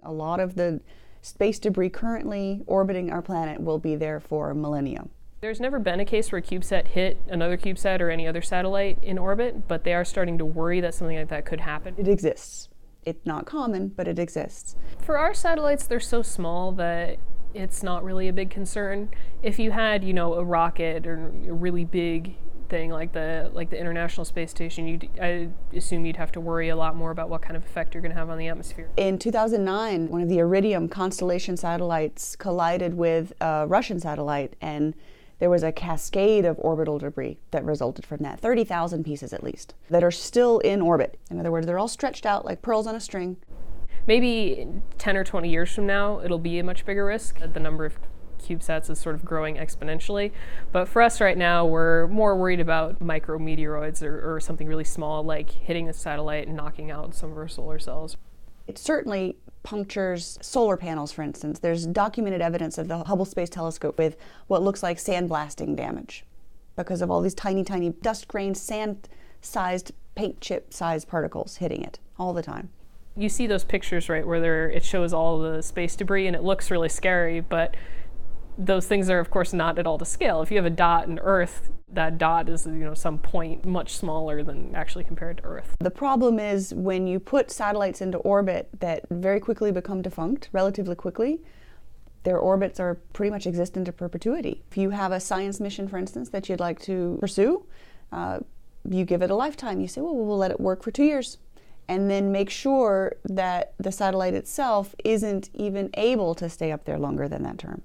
A lot of the space debris currently orbiting our planet will be there for millennia. There's never been a case where a CubeSat hit another CubeSat or any other satellite in orbit, but they are starting to worry that something like that could happen. It exists. It's not common, but it exists. For our satellites, they're so small that it's not really a big concern. If you had, a rocket or a really big thing like the International Space Station, I assume you'd have to worry a lot more about what kind of effect you're going to have on the atmosphere. In 2009, one of the Iridium constellation satellites collided with a Russian satellite, and there was a cascade of orbital debris that resulted from that, 30,000 pieces at least, that are still in orbit. In other words, they're all stretched out like pearls on a string. Maybe 10 or 20 years from now, it'll be a much bigger risk. The number of CubeSats is sort of growing exponentially. But for us right now, we're more worried about micrometeoroids or something really small, like hitting a satellite and knocking out some of our solar cells. It certainly punctures solar panels, for instance. There's documented evidence of the Hubble Space Telescope with what looks like sandblasting damage because of all these tiny, tiny dust grain, sand-sized, paint chip-sized particles hitting it all the time. You see those pictures, right, where it shows all the space debris and it looks really scary, but those things are, of course, not at all to scale. If you have a dot in Earth, that dot is, some point much smaller than actually compared to Earth. The problem is when you put satellites into orbit that very quickly become defunct, relatively quickly, their orbits are pretty much exist into perpetuity. If you have a science mission, for instance, that you'd like to pursue, you give it a lifetime. You say, well, we'll let it work for 2 years. And then make sure that the satellite itself isn't even able to stay up there longer than that term.